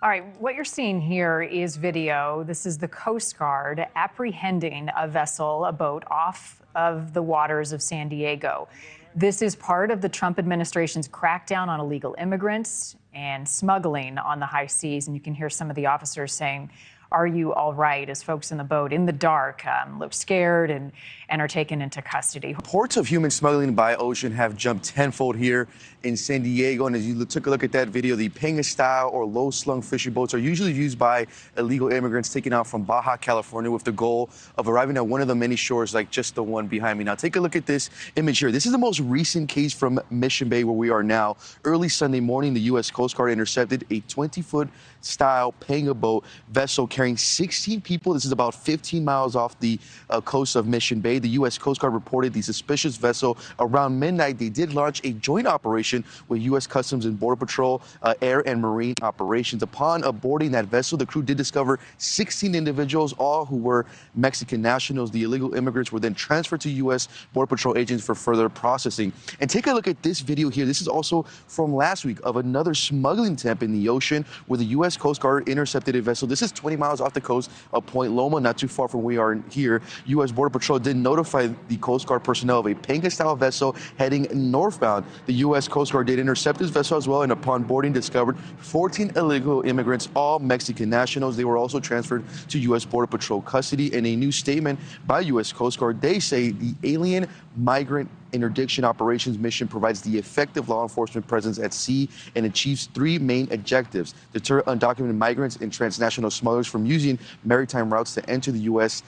All right, what you're seeing here is video. This is the Coast Guard apprehending a vessel, a boat, off of the waters of San Diego. This is part of the Trump administration's crackdown on illegal immigrants and smuggling on the high seas. And you can hear some of the officers saying, "Are you all right?" as folks in the boat in the dark look scared and are taken into custody. Reports of human smuggling by ocean have jumped tenfold here in San Diego. And as you took a look at that video, the panga-style or low-slung fishing boats are usually used by illegal immigrants taken out from Baja California with the goal of arriving at one of the many shores like just the one behind me. Now, take a look at this image here. This is the most recent case from Mission Bay where we are now. Early Sunday morning, the U.S. Coast Guard intercepted a 20-foot style panga boat vessel carrying 16 people. This is about 15 miles off the coast of Mission Bay. The U.S. Coast Guard reported the suspicious vessel around midnight. They did launch a joint operation with U.S. Customs and Border Patrol, Air and Marine Operations. Upon boarding that vessel, the crew did discover 16 individuals, all who were Mexican nationals. The illegal immigrants were then transferred to U.S. Border Patrol agents for further processing. And take a look at this video here. This is also from last week of another smuggling attempt in the ocean where the U.S. Coast Guard intercepted a vessel. This is 20 miles off the coast of Point Loma, not too far from where we are here. U.S. Border Patrol did notify the Coast Guard personnel of a panga-style vessel heading northbound. The U.S. Coast Guard did intercept this vessel as well, and upon boarding discovered 14 illegal immigrants, all Mexican nationals. They were also transferred to U.S. Border Patrol custody. In a new statement by U.S. Coast Guard, they say the alien migrant interdiction operations mission provides the effective law enforcement presence at sea and achieves three main objectives: deter undocumented migrants and transnational smugglers from using maritime routes to enter the U.S.,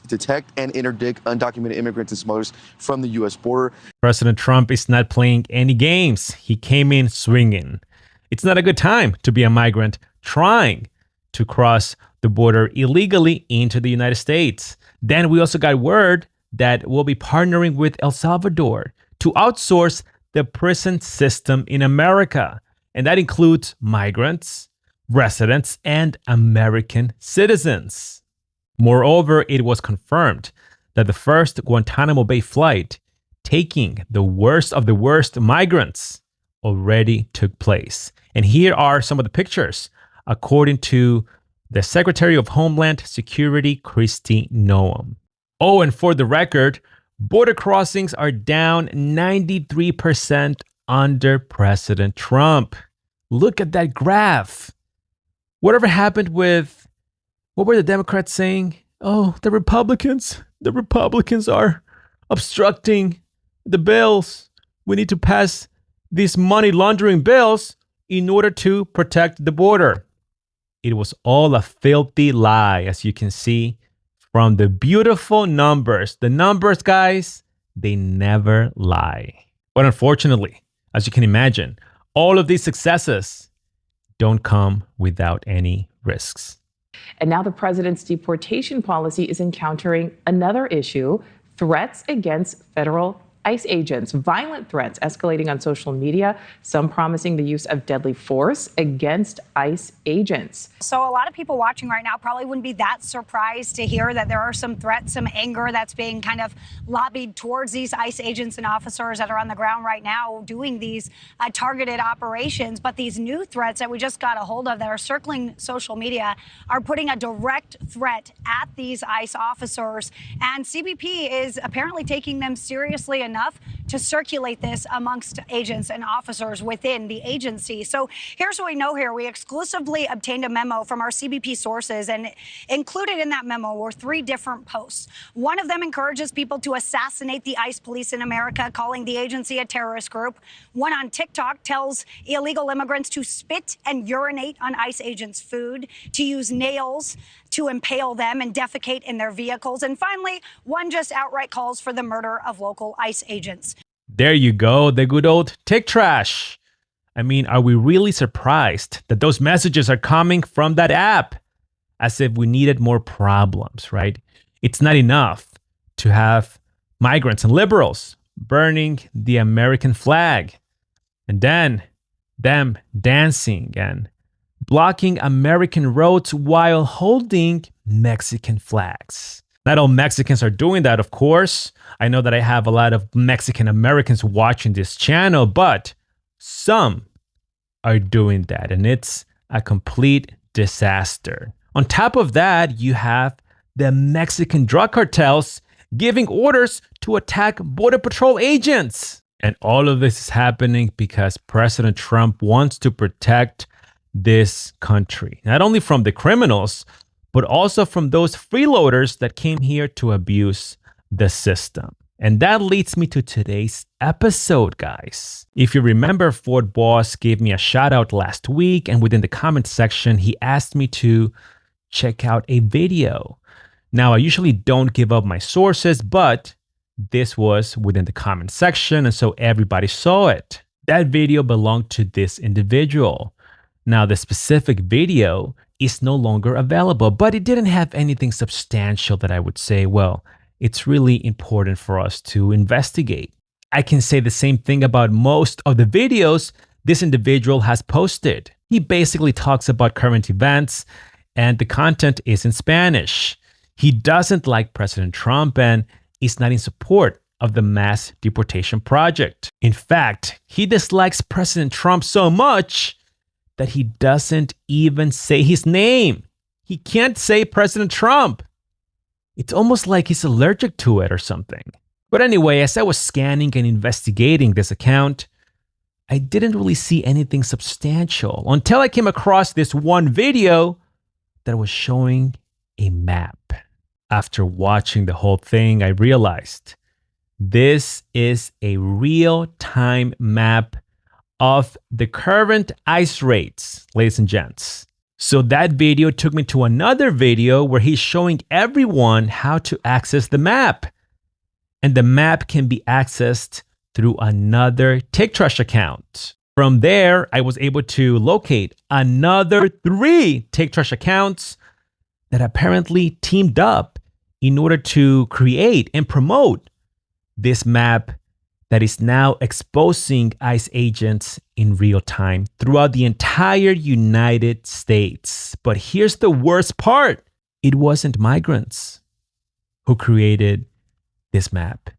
detect and interdict undocumented immigrants and smugglers from the U.S. border. President Trump is not playing any games. He came in swinging. It's not a good time to be a migrant trying to cross the border illegally into the United States. Then we also got word that we'll be partnering with El Salvador to outsource the prison system in America. And that includes migrants, residents, and American citizens. Moreover, it was confirmed that the first Guantanamo Bay flight, taking the worst of the worst migrants, already took place. And here are some of the pictures, according to the Secretary of Homeland Security, Kristi Noem. Oh, and for the record, border crossings are down 93% under President Trump. Look at that graph. Whatever happened with, what were the Democrats saying? Oh, the Republicans are obstructing the bills. We need to pass these money laundering bills in order to protect the border. It was all a filthy lie, as you can see from the beautiful numbers. The numbers, guys, they never lie. But unfortunately, as you can imagine, all of these successes don't come without any risks. And now the president's deportation policy is encountering another issue: threats against federal ICE agents, violent threats escalating on social media, some promising the use of deadly force against ICE agents. So a lot of people watching right now probably wouldn't be that surprised to hear that there are some threats, some anger that's being kind of lobbied towards these ICE agents and officers that are on the ground right now doing these targeted operations. But these new threats that we just got a hold of that are circling social media are putting a direct threat at these ICE officers. And CBP is apparently taking them seriously enough to circulate this amongst agents and officers within the agency. So here's what we know here. We exclusively obtained a memo from our CBP sources, and included in that memo were 3 different posts. One of them encourages people to assassinate the ICE police in America, calling the agency a terrorist group. One on TikTok tells illegal immigrants to spit and urinate on ICE agents' food, to use nails to impale them and defecate in their vehicles. And finally, one just outright calls for the murder of local ICE agents. There you go, the good old Tick Trash. I mean, are we really surprised that those messages are coming from that app? As if we needed more problems, right? It's not enough to have migrants and liberals burning the American flag, and then them dancing and blocking American roads while holding Mexican flags. Not all Mexicans are doing that, of course. I know that I have a lot of Mexican Americans watching this channel, but some are doing that, and it's a complete disaster. On top of that, you have the Mexican drug cartels giving orders to attack Border Patrol agents. And all of this is happening because President Trump wants to protect this country, not only from the criminals, but also from those freeloaders that came here to abuse the system. And that leads me to today's episode, guys. If you remember, Ford Boss gave me a shout out last week, and within the comment section, he asked me to check out a video. Now, I usually don't give up my sources, but this was within the comment section, and so everybody saw it. That video belonged to this individual. Now, the specific video is no longer available, but it didn't have anything substantial that I would say, well, it's really important for us to investigate. I can say the same thing about most of the videos this individual has posted. He basically talks about current events, and the content is in Spanish. He doesn't like President Trump and is not in support of the mass deportation project. In fact, he dislikes President Trump so much that he doesn't even say his name. He can't say President Trump. It's almost like he's allergic to it or something. But anyway, as I was scanning and investigating this account, I didn't really see anything substantial until I came across this one video that was showing a map. After watching the whole thing, I realized this is a real-time map of the current ICE rates, ladies and gents. So that video took me to another video where he's showing everyone how to access the map. And the map can be accessed through another TikTok account. From there, I was able to locate another 3 TikTok accounts that apparently teamed up in order to create and promote this map that is now exposing ICE agents in real time throughout the entire United States. But here's the worst part. It wasn't migrants who created this map.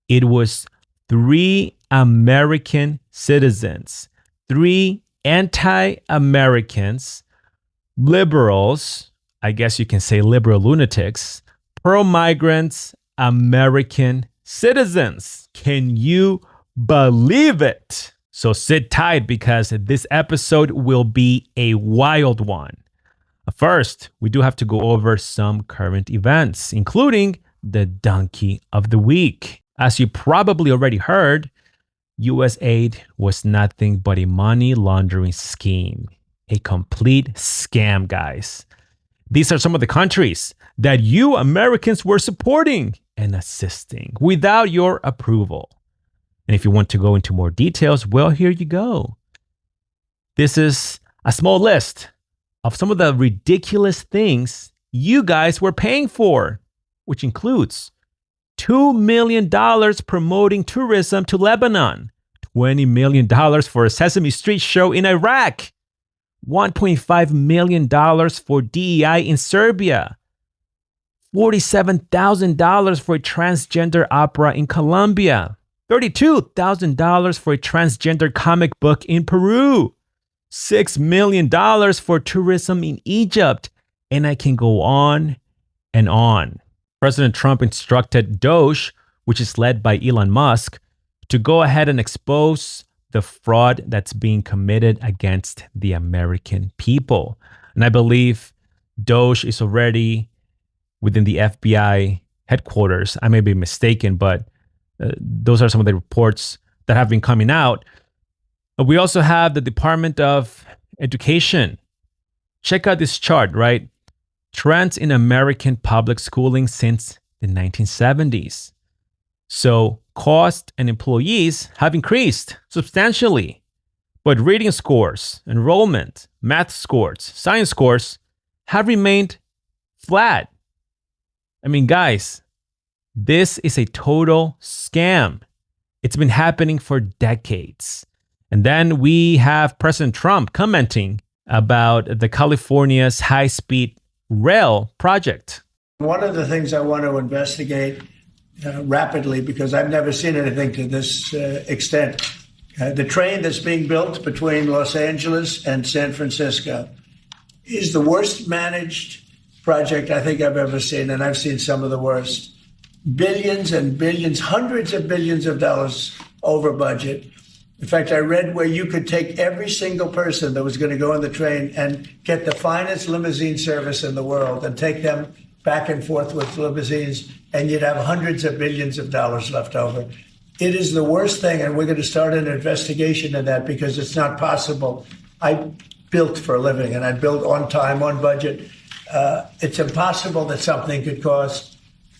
It was 3 American citizens, 3 anti-Americans, liberals, I guess you can say liberal lunatics, pro-migrants, American citizens. Can you believe it? So sit tight because this episode will be a wild one. First, we do have to go over some current events, including the donkey of the week. As you probably already heard, USAID was nothing but a money laundering scheme. A complete scam, guys. These are some of the countries that you Americans were supporting and assisting without your approval. And if you want to go into more details, well, here you go. This is a small list of some of the ridiculous things you guys were paying for, which includes $2 million promoting tourism to Lebanon, $20 million for a Sesame Street show in Iraq, $1.5 million for DEI in Serbia, $47,000 for a transgender opera in Colombia, $32,000 for a transgender comic book in Peru, $6 million for tourism in Egypt, and I can go on and on. President Trump instructed D.O.G.E, which is led by Elon Musk, to go ahead and expose the fraud that's being committed against the American people. And I believe D.O.G.E is already within the FBI headquarters. I may be mistaken, but those are some of the reports that have been coming out. We also have the Department of Education. Check out this chart, right? Trends in American public schooling since the 1970s. So cost and employees have increased substantially, but reading scores, enrollment, math scores, science scores have remained flat. I mean, guys, this is a total scam. It's been happening for decades. And then we have President Trump commenting about the California's high-speed rail project. One of the things I want to investigate rapidly, because I've never seen anything to this extent, The train that's being built between Los Angeles and San Francisco is the worst managed project I think I've ever seen, and I've seen some of the worst. Billions and billions, hundreds of billions of dollars over budget. In fact, I read where you could take every single person that was going to go on the train and get the finest limousine service in the world and take them back and forth with limousines, and you'd have hundreds of billions of dollars left over. It is the worst thing, and we're going to start an investigation of that because it's not possible. I built for a living, and I built on time, on budget. It's impossible that something could cost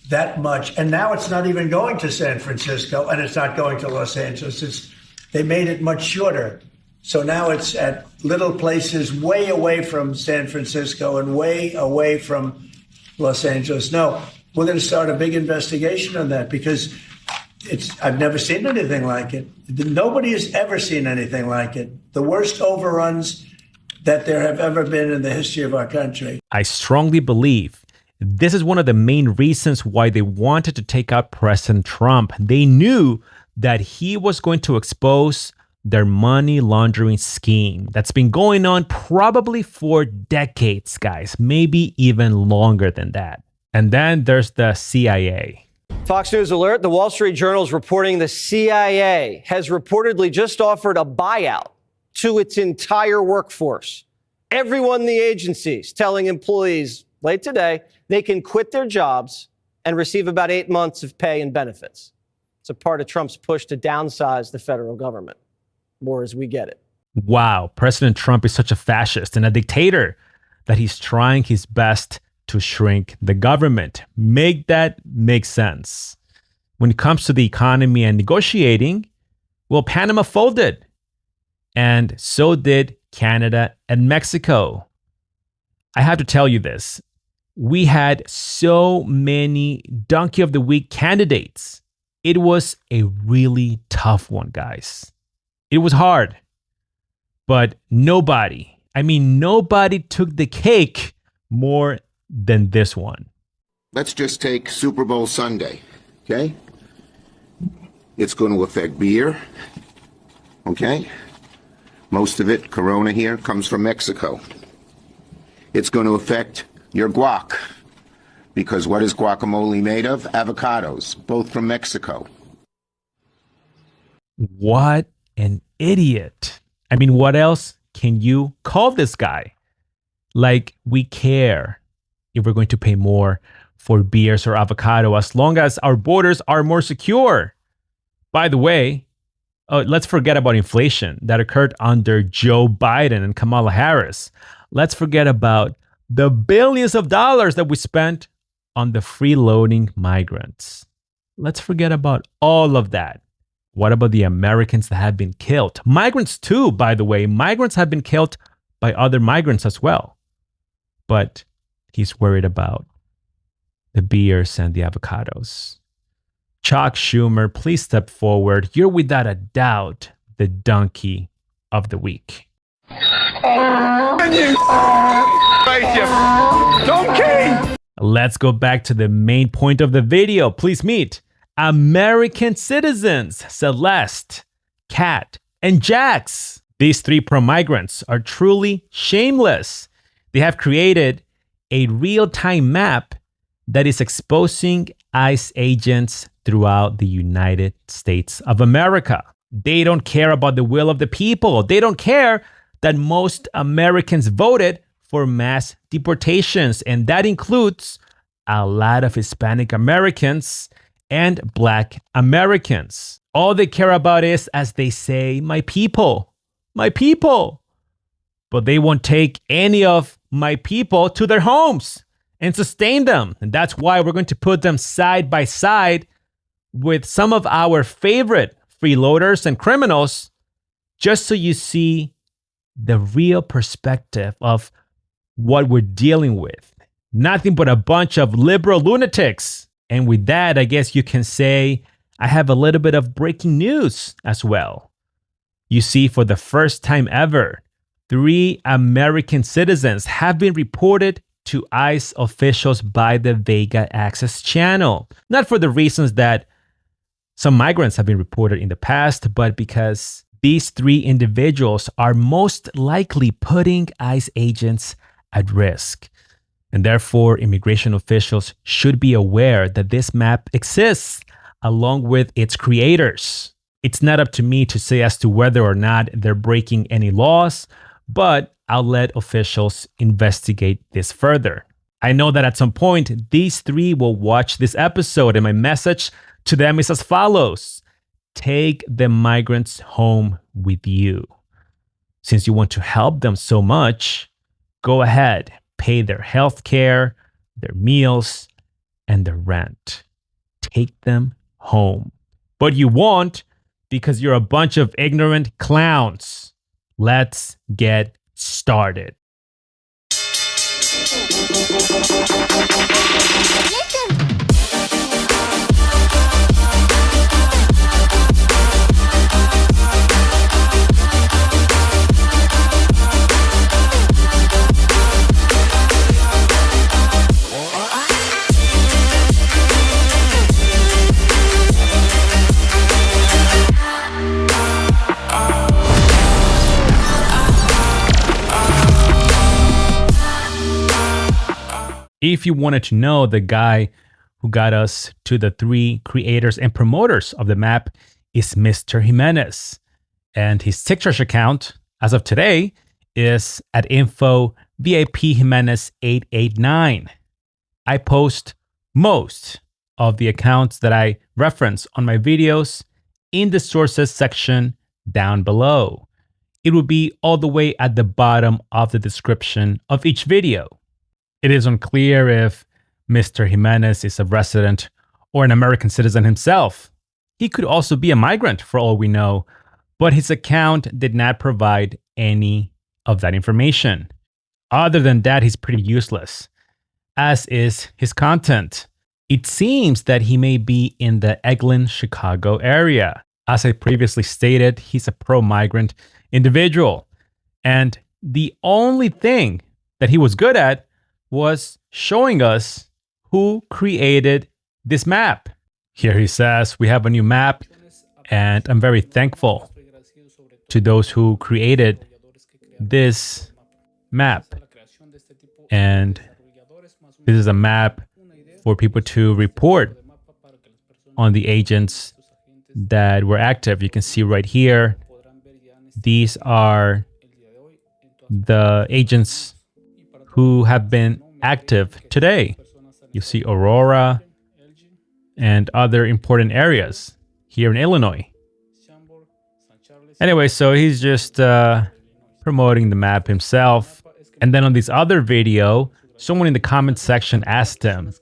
that much. And now it's not even going to San Francisco, and it's not going to Los Angeles. They made it much shorter. So now it's at little places way away from San Francisco and way away from Los Angeles. No, we're going to start a big investigation on that because I've never seen anything like it. Nobody has ever seen anything like it. The worst overruns that there have ever been in the history of our country. I strongly believe this is one of the main reasons why they wanted to take out President Trump. They knew that he was going to expose their money laundering scheme that's been going on probably for decades, guys, maybe even longer than that. And then there's the CIA. Fox News alert, the Wall Street Journal is reporting the CIA has reportedly just offered a buyout to its entire workforce. Everyone in the agencies telling employees late today they can quit their jobs and receive about 8 months of pay and benefits. It's a part of Trump's push to downsize the federal government. More as we get it. Wow, President Trump is such a fascist and a dictator that he's trying his best to shrink the government. Make that make sense. When it comes to the economy and negotiating, well, Panama folded. And so did Canada and Mexico. I have to tell you this. We had so many Donkey of the Week candidates. It was a really tough one, guys. It was hard. But nobody took the cake more than this one. Let's just take Super Bowl Sunday, okay? It's going to affect beer, okay? Most of it, Corona here, comes from Mexico. It's going to affect your guac, because what is guacamole made of? Avocados, both from Mexico. What an idiot. I mean, what else can you call this guy? Like, we care if we're going to pay more for beers or avocado as long as our borders are more secure. By the way, let's forget about inflation that occurred under Joe Biden and Kamala Harris. Let's forget about the billions of dollars that we spent on the freeloading migrants. Let's forget about all of that. What about the Americans that have been killed? Migrants too, by the way. Migrants have been killed by other migrants as well. But he's worried about the beers and the avocados. Chuck Schumer, please step forward. You're without a doubt the donkey of the week. Donkey! Let's go back to the main point of the video. Please meet American citizens Celeste, Kat, and Jax. These three pro-migrants are truly shameless. They have created a real-time map that is exposing ICE agents throughout the United States of America. They don't care about the will of the people. They don't care that most Americans voted for mass deportations, and that includes a lot of Hispanic Americans and Black Americans. All they care about is, as they say, my people, my people. But they won't take any of my people to their homes and sustain them. And that's why we're going to put them side by side with some of our favorite freeloaders and criminals, just so you see the real perspective of what we're dealing with. Nothing but a bunch of liberal lunatics. And with that, I guess you can say I have a little bit of breaking news as well. You see, for the first time ever, 3 American citizens have been reported to ICE officials by the VegaAxis channel. Not for the reasons that some migrants have been reported in the past, but because These three individuals are most likely putting ICE agents at risk. And therefore, immigration officials should be aware that this map exists along with its creators. It's not up to me to say as to whether or not they're breaking any laws, but I'll let officials investigate this further. I know that at some point, these three will watch this episode, and my message to them is as follows. Take the migrants home with you. Since you want to help them so much, go ahead, pay their health care, their meals, and their rent. Take them home. But you won't because you're a bunch of ignorant clowns. Let's get started. If you wanted to know, the guy who got us to the three creators and promoters of the map is Mr. Jimenez. And his TikTok account, as of today, is at info VIP Jimenez 889. I post most of the accounts that I reference on my videos in the sources section down below. It will be all the way at the bottom of the description of each video. It is unclear if Mr. Jimenez is a resident or an American citizen himself. He could also be a migrant for all we know, but his account did not provide any of that information. Other than that, he's pretty useless, as is his content. It seems that he may be in the Eglin, Chicago area. As I previously stated, he's a pro-migrant individual. And the only thing that he was good at was showing us who created this map. Here he says, we have a new map, and I'm very thankful to those who created this map. And this is a map for people to report on the agents that were active. You can see right here, these are the agents who have been active today. You see Aurora and other important areas here in Illinois. Anyway, so he's just promoting the map himself. And then on this other video, someone in the comment section asked him,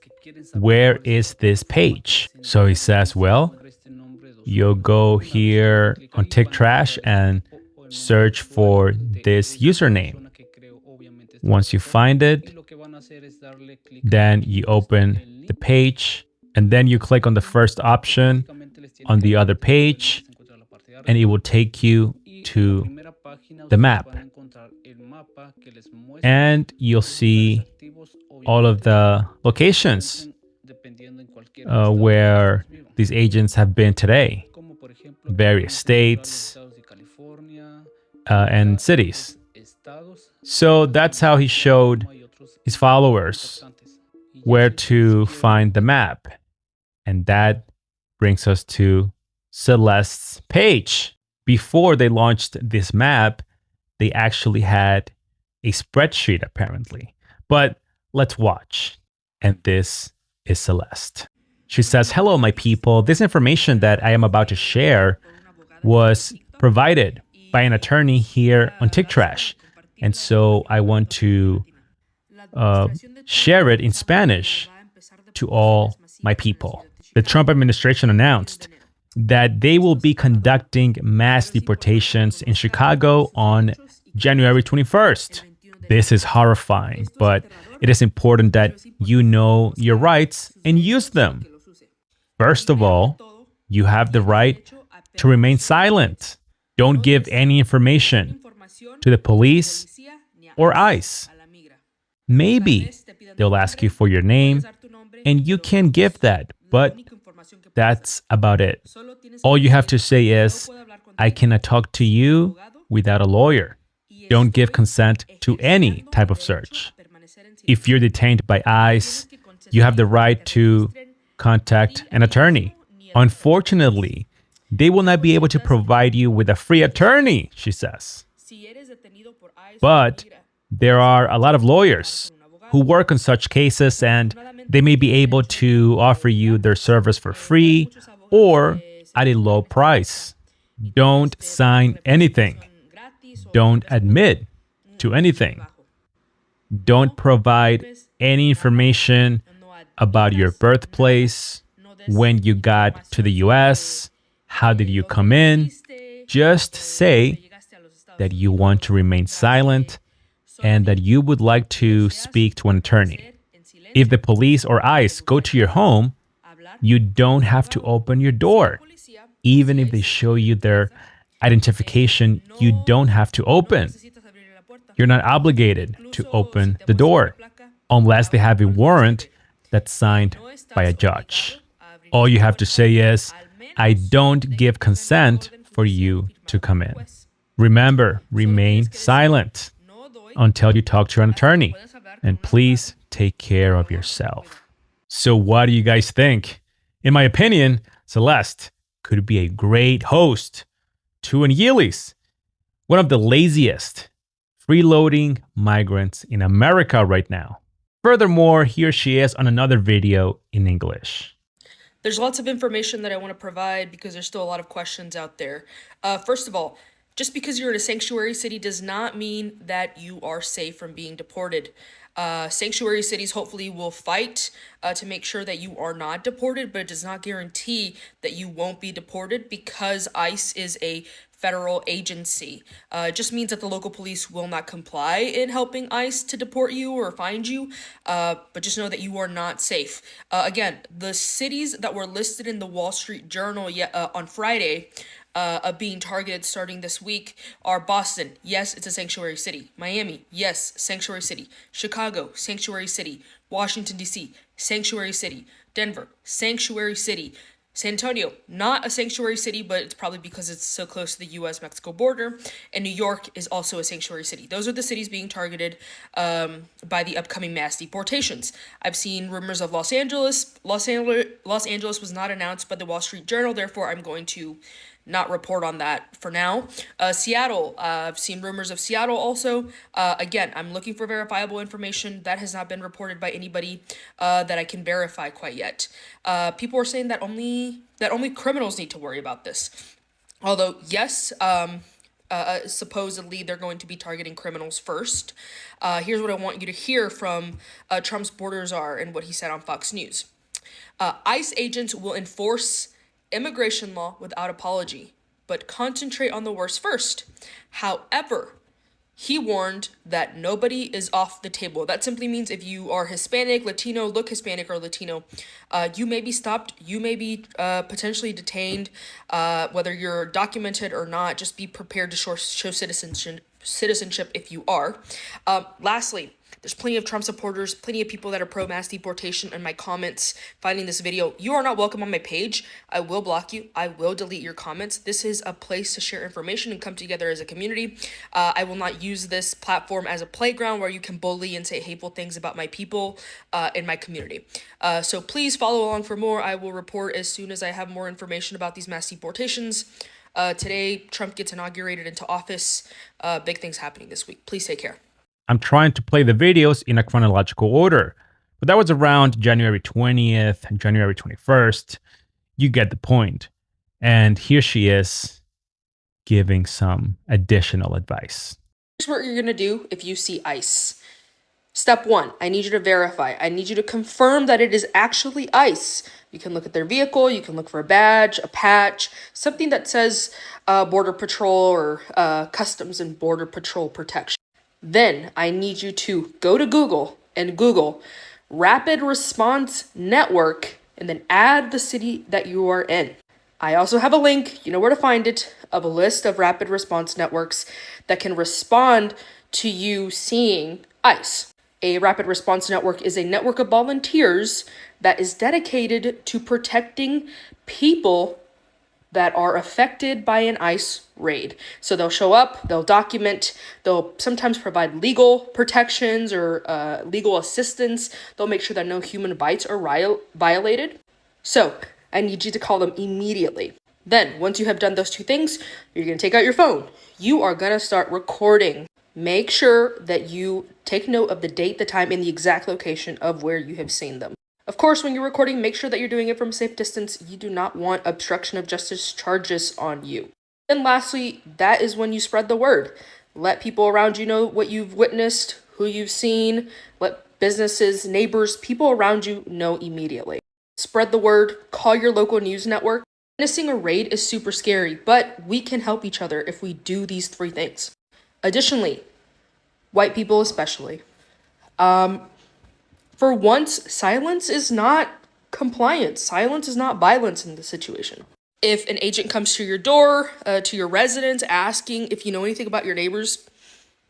where is this page? So he says, well, you'll go here on TikTrash and search for this username. Once you find it, then you open the page, and then you click on the first option on the other page, and it will take you to the map. And you'll see all of the locations where these agents have been today, various states and cities. So that's how he showed his followers where to find the map. And that brings us to Celeste's page. Before they launched this map, they actually had a spreadsheet apparently. But let's watch. And this is Celeste. She says, hello, my people. This information that I am about to share was provided by an attorney here on TikTrash. And so I want to share it in Spanish to all my people. The Trump administration announced that they will be conducting mass deportations in Chicago on January 21st. This is horrifying, but it is important that you know your rights and use them. First of all, you have the right to remain silent. Don't give any information to the police or ICE. Maybe they'll ask you for your name, and you can give that, but that's about it. All you have to say is, I cannot talk to you without a lawyer. Don't give consent to any type of search. If you're detained by ICE, you have the right to contact an attorney. Unfortunately, they will not be able to provide you with a free attorney, she says. But there are a lot of lawyers who work on such cases, and they may be able to offer you their service for free or at a low price. Don't sign anything. Don't admit to anything. Don't provide any information about your birthplace, when you got to the US, how did you come in. Just say that you want to remain silent and that you would like to speak to an attorney. If the police or ICE go to your home, you don't have to open your door. Even if they show you their identification, you don't have to open. You're not obligated to open the door unless they have a warrant that's signed by a judge. All you have to say is, I don't give consent for you to come in. Remember, remain silent until you talk to an attorney. And please take care of yourself. So what do you guys think? In my opinion, Celeste could be a great host to Angeles, one of the laziest freeloading migrants in America right now. Furthermore, here she is on another video in English. There's lots of information that I want to provide because there's still a lot of questions out there. First of all, just because you're in a sanctuary city does not mean that you are safe from being deported. Sanctuary cities hopefully will fight to make sure that you are not deported, but it does not guarantee that you won't be deported because ICE is a federal agency. It just means that the local police will not comply in helping ICE to deport you or find you, but just know that you are not safe. Again, the cities that were listed in the Wall Street Journal on Friday of being targeted starting this week are Boston. Yes, it's a sanctuary city. Miami. Yes, sanctuary city. Chicago, sanctuary city. Washington, D.C., sanctuary city. Denver, sanctuary city. San Antonio, not a sanctuary city, but it's probably because it's so close to the U.S.-Mexico border. And New York is also a sanctuary city. Those are the cities being targeted by the upcoming mass deportations. I've seen rumors of Los Angeles. Los Angeles was not announced by the Wall Street Journal, therefore I'm going to not report on that for now. Seattle, I've seen rumors of Seattle also. Again, I'm looking for verifiable information. That has not been reported by anybody that I can verify quite yet. People are saying that only criminals need to worry about this. Although, yes, supposedly they're going to be targeting criminals first. Here's what I want you to hear from Trump's border czar and what he said on Fox News. ICE agents will enforce immigration law without apology, but concentrate on the worst first. However, he warned that nobody is off the table. That simply means if you are Hispanic, Latino, look Hispanic or Latino, you may be stopped, you may be potentially detained, whether you're documented or not. Just be prepared to show citizenship if you are. Lastly, there's plenty of Trump supporters, plenty of people that are pro-mass deportation in my comments finding this video. You are not welcome on my page. I will block you. I will delete your comments. This is a place to share information and come together as a community. I will not use this platform as a playground where you can bully and say hateful things about my people in my community. So please follow along for more. I will report as soon as I have more information about these mass deportations. Today, Trump gets inaugurated into office. Big things happening this week. Please take care. I'm trying to play the videos in a chronological order, but that was around January 20th, January 21st. You get the point. And here she is giving some additional advice. Here's what you're going to do if you see ICE. Step 1, I need you to verify. I need you to confirm that it is actually ICE. You can look at their vehicle. You can look for a badge, a patch, something that says Border Patrol or Customs and Border Patrol Protection. Then I need you to go to Google and Google Rapid Response Network and then add the city that you are in. I also have a link, you know where to find it, of a list of rapid response networks that can respond to you seeing ICE. A rapid response network is a network of volunteers that is dedicated to protecting people that are affected by an ICE raid. So they'll show up, they'll document, they'll sometimes provide legal protections or legal assistance. They'll make sure that no human rights are violated. So I need you to call them immediately. Then, once you have done those two things, you're going to take out your phone. You are going to start recording. Make sure that you take note of the date, the time, and the exact location of where you have seen them. Of course, when you're recording, make sure that you're doing it from a safe distance. You do not want obstruction of justice charges on you. And lastly, that is when you spread the word. Let people around you know what you've witnessed, who you've seen. Let businesses, neighbors, people around you know immediately. Spread the word. Call your local news network. Witnessing a raid is super scary, but we can help each other if we do these 3 things. Additionally, white people especially, for once, silence is not compliance. Silence is not violence in this situation. If an agent comes to your door, to your residence, asking if you know anything about your neighbors,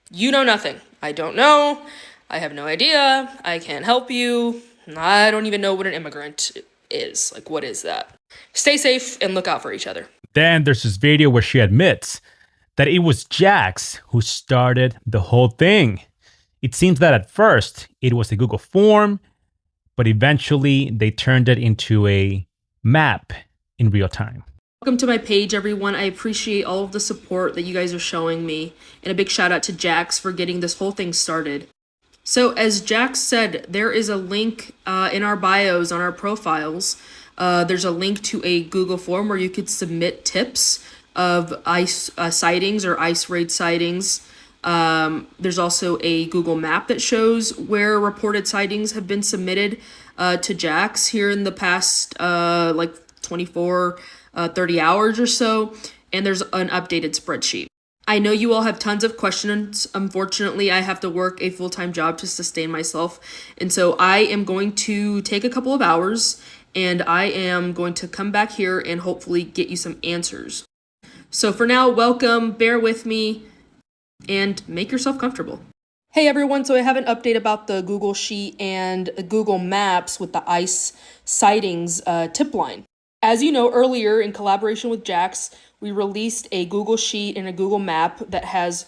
you know nothing. I don't know. I have no idea. I can't help you. I don't even know what an immigrant is. Like, what is that? Stay safe and look out for each other. Then there's this video where she admits that it was Jax who started the whole thing. It seems that at first it was a Google form, but eventually they turned it into a map in real time. Welcome to my page, everyone. I appreciate all of the support that you guys are showing me. And a big shout out to Jax for getting this whole thing started. So as Jax said, there is a link in our bios on our profiles. There's a link to a Google form where you could submit tips of ICE sightings or ICE raid sightings. There's also a Google map that shows where reported sightings have been submitted to Jax here in the past 24, 30 hours or so. And there's an updated spreadsheet. I know you all have tons of questions. Unfortunately, I have to work a full-time job to sustain myself. And so I am going to take a couple of hours and I am going to come back here and hopefully get you some answers. So for now, welcome, bear with me, and make yourself comfortable. Hey everyone, so I have an update about the Google Sheet and Google Maps with the ICE sightings tip line. As you know, earlier in collaboration with Jax, we released a Google Sheet and a Google Map that has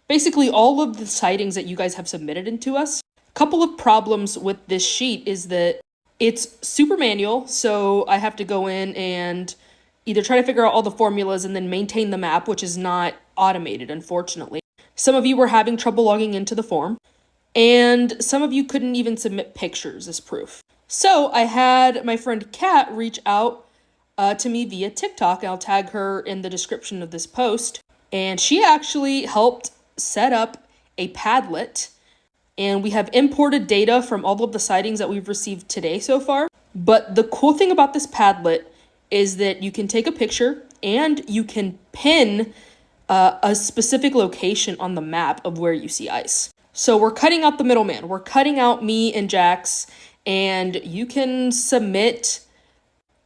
basically all of the sightings that you guys have submitted into us. A couple of problems with this sheet is that it's super manual, so I have to go in and either try to figure out all the formulas and then maintain the map, which is not automated, unfortunately. Some of you were having trouble logging into the form, and some of you couldn't even submit pictures as proof. So I had my friend Kat reach out to me via TikTok, and I'll tag her in the description of this post. And she actually helped set up a Padlet, and we have imported data from all of the sightings that we've received today so far. But the cool thing about this Padlet is that you can take a picture and you can pin a specific location on the map of where you see ICE. So we're cutting out the middleman. We're cutting out me and Jax, and you can submit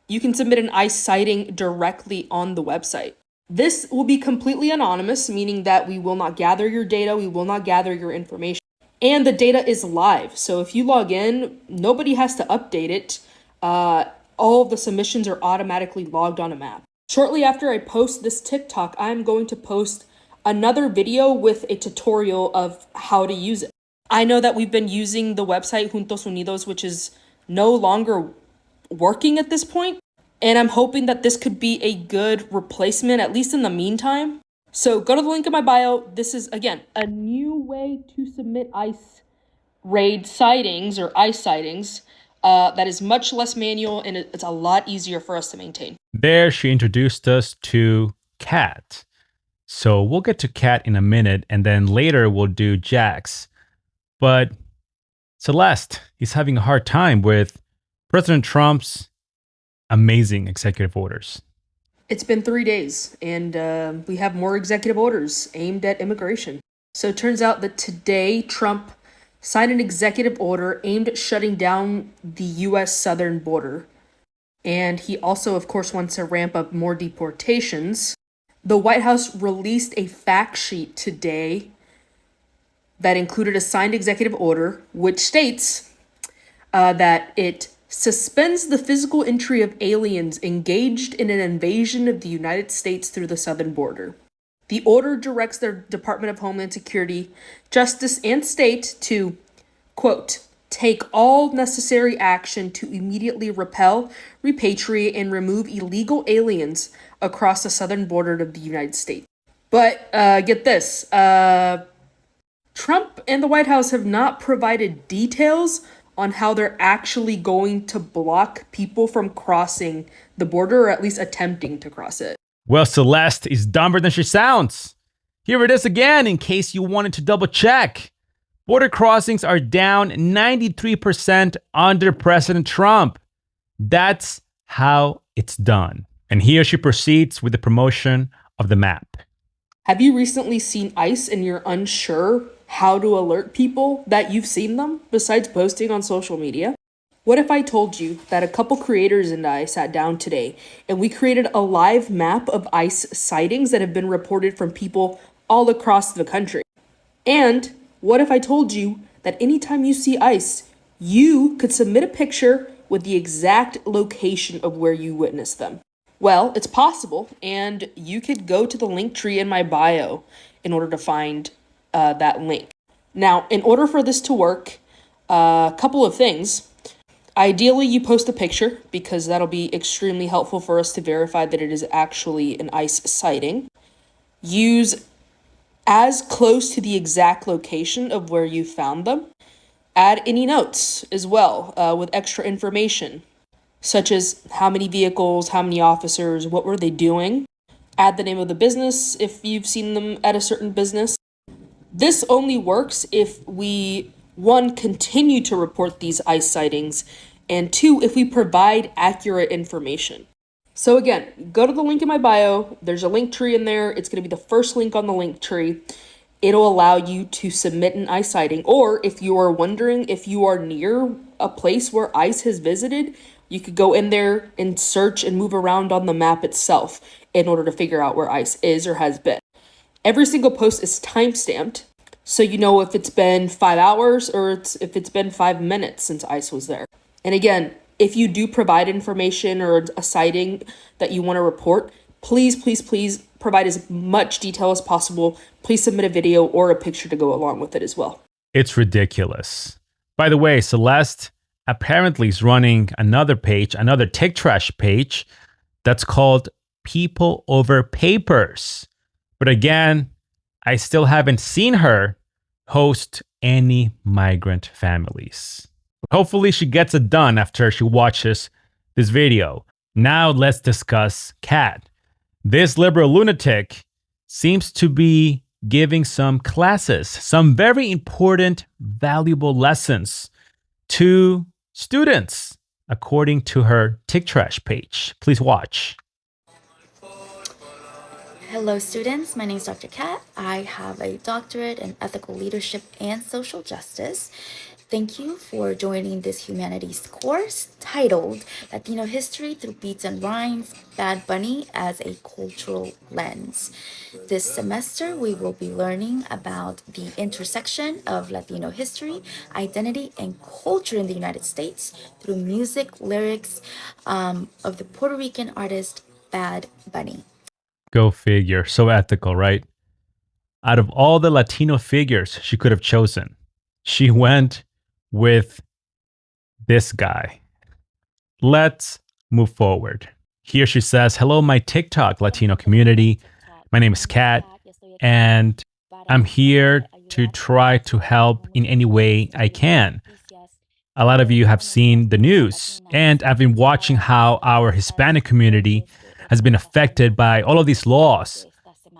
an ICE sighting directly on the website. This will be completely anonymous, meaning that we will not gather your data, we will not gather your information. And the data is live, so if you log in, nobody has to update it. All of the submissions are automatically logged on a map. Shortly after I post this TikTok, I'm going to post another video with a tutorial of how to use it. I know that we've been using the website Juntos Unidos, which is no longer working at this point, and I'm hoping that this could be a good replacement, at least in the meantime. So go to the link in my bio. This is, again, a new way to submit ICE raid sightings or ICE sightings that is much less manual, and it's a lot easier for us to maintain. There, she introduced us to Kat. So we'll get to Kat in a minute, and then later we'll do Jax. But Celeste is having a hard time with President Trump's amazing executive orders. It's been 3 days, and we have more executive orders aimed at immigration. So it turns out that today, Trump signed an executive order aimed at shutting down the U.S. southern border. And he also, of course, wants to ramp up more deportations. The White House released a fact sheet today that included a signed executive order, which states that it suspends the physical entry of aliens engaged in an invasion of the United States through the southern border. The order directs the Department of Homeland Security, Justice, and State to, quote, take all necessary action to immediately repel, repatriate, and remove illegal aliens across the southern border of the United States. But get this, Trump and the White House have not provided details on how they're actually going to block people from crossing the border, or at least attempting to cross it. Well, Celeste is dumber than she sounds. Here it is again, in case you wanted to double check. Border crossings are down 93% under President Trump. That's how it's done. And here she proceeds with the promotion of the map. Have you recently seen ICE and you're unsure how to alert people that you've seen them besides posting on social media? What if I told you that a couple creators and I sat down today and we created a live map of ICE sightings that have been reported from people all across the country? And what if I told you that anytime you see ICE, you could submit a picture with the exact location of where you witnessed them? Well, it's possible, and you could go to the link tree in my bio in order to find that link. Now, in order for this to work, a couple of things. Ideally, you post a picture because that'll be extremely helpful for us to verify that it is actually an ICE sighting. Use as close to the exact location of where you found them. Add any notes as well with extra information, such as how many vehicles, how many officers, what were they doing. Add the name of the business if you've seen them at a certain business. This only works if we, one, continue to report these ICE sightings, and two, if we provide accurate information. So again, go to the link in my bio. There's a link tree in there. It's going to be the first link on the link tree. It'll allow you to submit an ICE sighting, or if you are wondering if you are near a place where ICE has visited, you could go in there and search and move around on the map itself in order to figure out where ICE is or has been. Every single post is timestamped, so you know if it's been 5 hours or if it's been 5 minutes since ICE was there. And again, if you do provide information or a sighting that you want to report, please provide as much detail as possible. Please submit a video or a picture to go along with it as well. It's ridiculous. By the way, Celeste apparently is running another page, another tech trash page that's called People Over Papers. But again, I still haven't seen her host any migrant families. Hopefully she gets it done after she watches this video. Now let's discuss Kat. This liberal lunatic seems to be giving some classes, some very important, valuable lessons to students, according to her Tech Trash page. Please watch. Hello students, my name is Dr. Kat. I have a doctorate in ethical leadership and social justice. Thank you for joining this humanities course titled Latino History Through Beats and Rhymes, Bad Bunny as a Cultural Lens. This semester, we will be learning about the intersection of Latino history, identity, and culture in the United States through music, lyrics of the Puerto Rican artist Bad Bunny. Go figure. So ethical, right? Out of all the Latino figures she could have chosen, she went with this guy. Let's move forward. Here she says, hello, my TikTok Latino community. My name is Kat, and I'm here to try to help in any way I can. A lot of you have seen the news, and I've been watching how our Hispanic community has been affected by all of these laws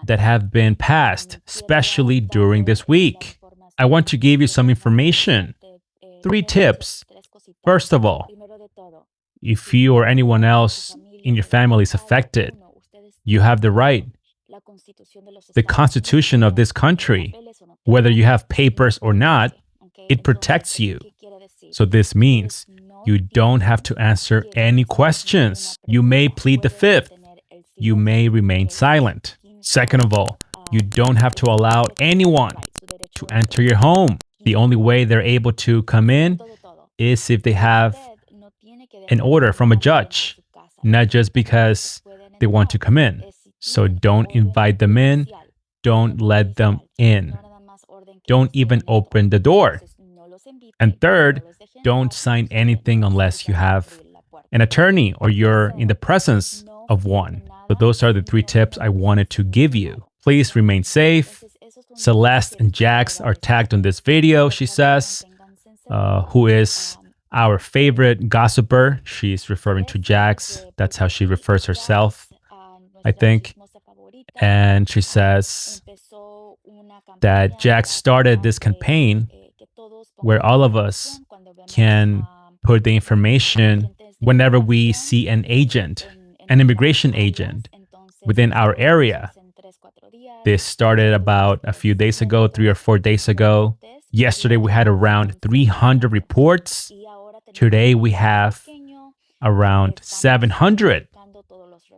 that have been passed, especially during this week. I want to give you some information. 3 tips. First of all, if you or anyone else in your family is affected, you have the right. The Constitution of this country, whether you have papers or not, it protects you. So this means you don't have to answer any questions. You may plead the fifth. You may remain silent. Second of all, you don't have to allow anyone to enter your home. The only way they're able to come in is if they have an order from a judge, not just because they want to come in. So don't invite them in. Don't let them in. Don't even open the door. And third, don't sign anything unless you have an attorney or you're in the presence of one. So those are the 3 tips I wanted to give you. Please remain safe. Celeste and Jax are tagged on this video, she says, who is our favorite gossiper. She's referring to Jax. That's how she refers herself, I think. And she says that Jax started this campaign where all of us can put the information whenever we see an agent, an immigration agent within our area. This started about a few days ago, 3 or 4 days ago. Yesterday, we had around 300 reports. Today, we have around 700.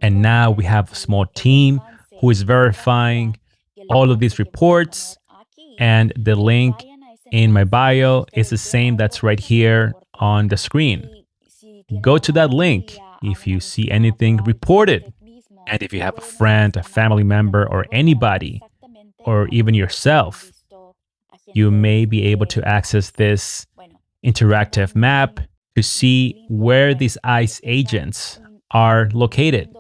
And now we have a small team who is verifying all of these reports. And the link in my bio is the same that's right here on the screen. Go to that link if you see anything reported. And if you have a friend, a family member, or anybody, or even yourself, you may be able to access this interactive map to see where these ICE agents are located.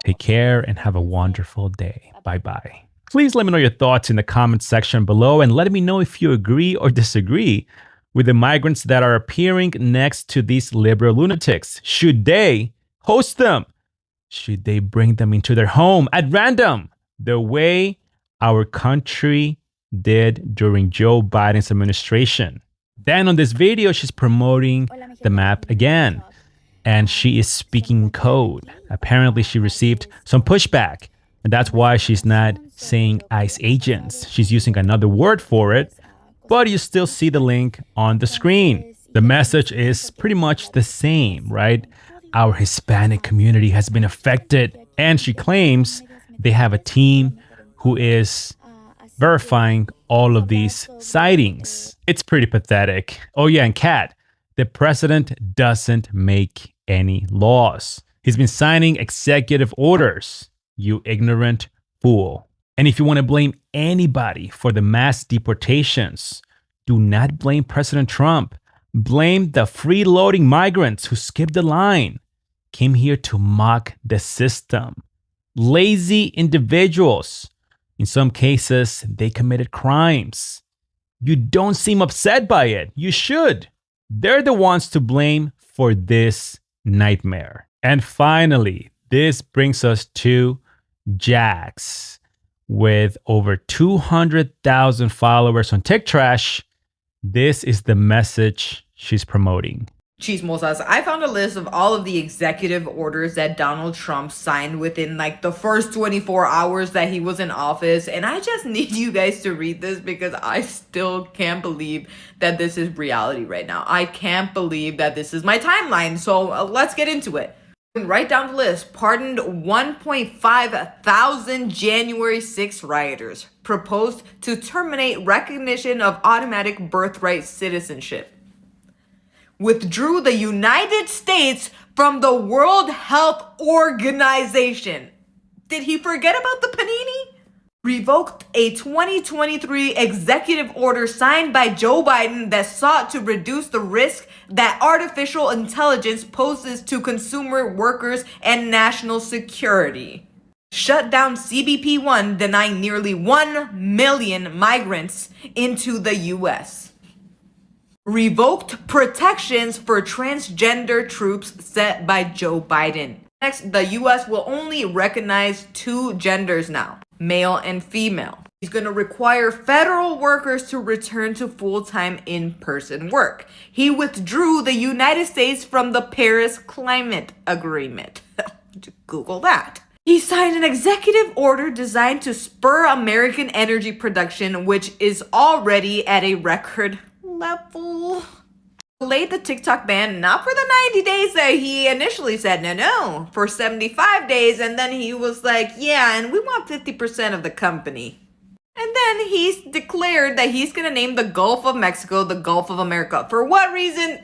Take care and have a wonderful day. Bye-bye. Please let me know your thoughts in the comment section below and let me know if you agree or disagree with the migrants that are appearing next to these liberal lunatics. Should they host them? Should they bring them into their home at random, the way our country did during Joe Biden's administration? Then on this video, she's promoting the map again, and she is speaking code. Apparently, she received some pushback, and that's why she's not saying ICE agents. She's using another word for it, but you still see the link on the screen. The message is pretty much the same, right? Our Hispanic community has been affected, and she claims they have a team who is verifying all of these sightings. It's pretty pathetic. Oh yeah, and Kat, the president doesn't make any laws. He's been signing executive orders, you ignorant fool. And if you want to blame anybody for the mass deportations, do not blame President Trump. Blame the freeloading migrants who skipped the line, came here to mock the system. Lazy individuals. In some cases, they committed crimes. You don't seem upset by it. You should. They're the ones to blame for this nightmare. And finally, this brings us to Jax. With over 200,000 followers on TikTok, this is the message she's promoting. Chismosas, I found a list of all of the executive orders that Donald Trump signed within like the first 24 hours that he was in office. And I just need you guys to read this because I still can't believe that this is reality right now. I can't believe that this is my timeline. So let's get into it. Right down the list, pardoned 1.5 thousand January 6 rioters, proposed to terminate recognition of automatic birthright citizenship, withdrew the United States from the World Health Organization. Did he forget about the panini? Revoked a 2023 executive order signed by Joe Biden that sought to reduce the risk that artificial intelligence poses to consumer workers and national security. Shut down CBP-1, denying nearly 1 million migrants into the U.S. Revoked protections for transgender troops set by Joe Biden. Next, the U.S. will only recognize 2 genders now, male and female. He's going to require federal workers to return to full-time in-person work. He withdrew the United States from the Paris Climate Agreement. Google that. He signed an executive order designed to spur American energy production, which is already at a record level. Delayed the TikTok ban, not for the 90 days that he initially said, no, for 75 days. And then he was like, yeah, and we want 50% of the company. And then he's declared that he's going to name the Gulf of Mexico the Gulf of America. For what reason?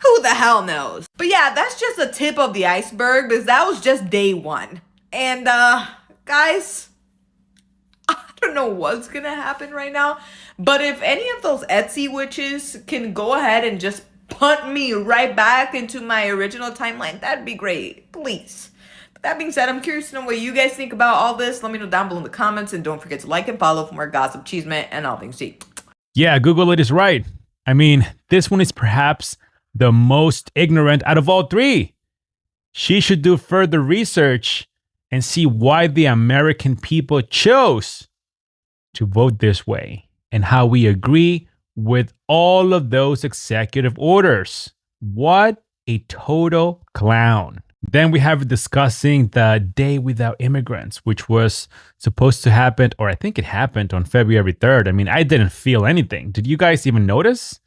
Who the hell knows? But yeah, that's just a tip of the iceberg because that was just day one. And guys, I don't know what's gonna happen right now, but if any of those Etsy witches can go ahead and just punt me right back into my original timeline, that'd be great, please. But that being said, I'm curious to know what you guys think about all this. Let me know down below in the comments, and don't forget to like and follow for more gossip, cheeseman, and all things tea. Yeah, Google it is right. I mean, this one is perhaps the most ignorant out of all three. She should do further research and see why the American people chose to vote this way and how we agree with all of those executive orders. What a total clown. Then we have discussing the Day Without Immigrants, which was supposed to happen, or I think it happened on February 3rd. I mean, I didn't feel anything. Did you guys even notice?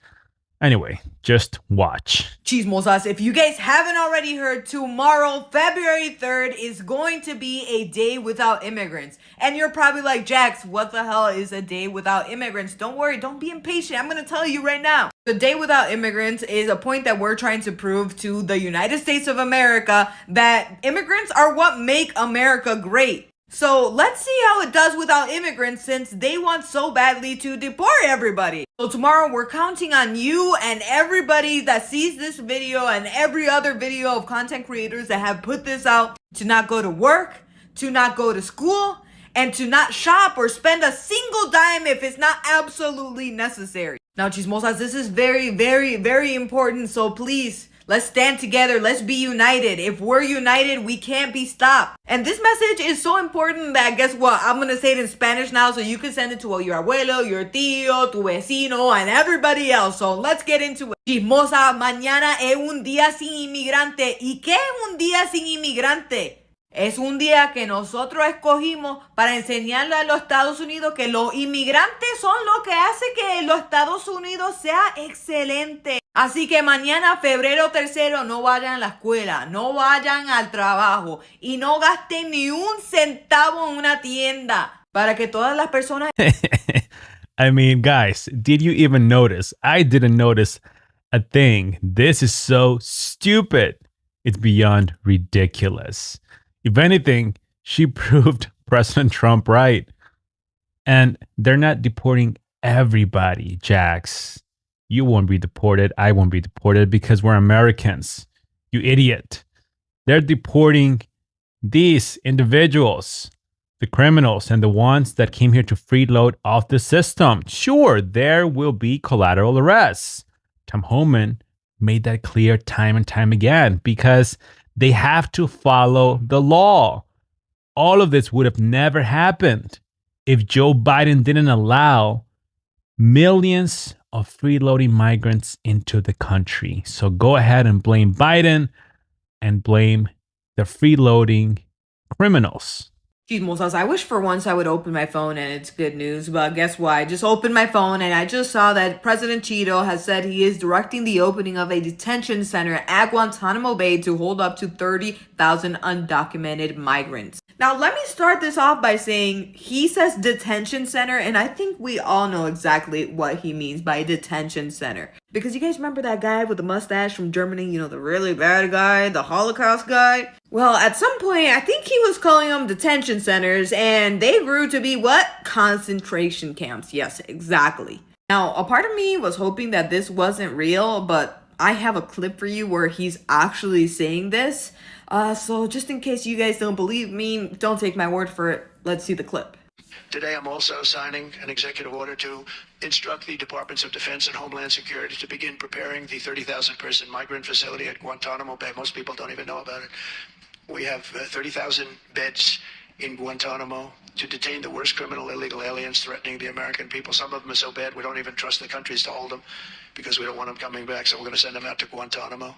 Anyway, just watch. Chismosas, if you guys haven't already heard, tomorrow, February 3rd, is going to be a day without immigrants. And you're probably like, Jax, what the hell is a day without immigrants? Don't worry, don't be impatient. I'm going to tell you right now. The day without immigrants is a point that we're trying to prove to the United States of America that immigrants are what make America great. So let's see how it does without immigrants since they want so badly to deport everybody. So tomorrow we're counting on you and everybody that sees this video and every other video of content creators that have put this out to not go to work, to not go to school, and to not shop or spend a single dime if it's not absolutely necessary. Now, chismosas, this is very, very, very important. So please, let's stand together. Let's be united. If we're united, we can't be stopped. And this message is so important that guess what? I'm going to say it in Spanish now so you can send it to your abuelo, your tío, tu vecino, and everybody else. So let's get into it. Chismosa, mañana es un día sin inmigrante. ¿Y qué es un día sin inmigrante? Es un día que nosotros escogimos para enseñarle a los Estados Unidos que los inmigrantes son lo que hace que los Estados Unidos sea excelente. Así que mañana, febrero 3, no vayan a la escuela, no vayan al trabajo y no gasten ni un centavo en una tienda para que todas las personas... I mean, guys, did you even notice? I didn't notice a thing. This is so stupid. It's beyond ridiculous. If anything, she proved President Trump right. And they're not deporting everybody, Jax. You won't be deported. I won't be deported because we're Americans. You idiot. They're deporting these individuals, the criminals and the ones that came here to freeload off the system. Sure, there will be collateral arrests. Tom Homan made that clear time and time again because they have to follow the law. All of this would have never happened if Joe Biden didn't allow millions of freeloading migrants into the country. So go ahead and blame Biden and blame the freeloading criminals. Chismosas, I wish for once I would open my phone and it's good news, but guess what? I just opened my phone and I just saw that President Cheeto has said he is directing the opening of a detention center at Guantanamo Bay to hold up to 30,000 undocumented migrants. Now, let me start this off by saying he says detention center, and I think we all know exactly what he means by detention center. Because you guys remember that guy with the mustache from Germany, you know, the really bad guy, the Holocaust guy? Well, at some point, I think he was calling them detention centers, and they grew to be what? Concentration camps. Yes, exactly. Now, a part of me was hoping that this wasn't real, but I have a clip for you where he's actually saying this. So just in case you guys don't believe me, don't take my word for it. Let's see the clip. Today, I'm also signing an executive order to instruct the Departments of Defense and Homeland Security to begin preparing the 30,000-person migrant facility at Guantanamo Bay. Most people don't even know about it. We have 30,000 beds in Guantanamo to detain the worst criminal illegal aliens threatening the American people. Some of them are so bad we don't even trust the countries to hold them because we don't want them coming back, so we're going to send them out to Guantanamo.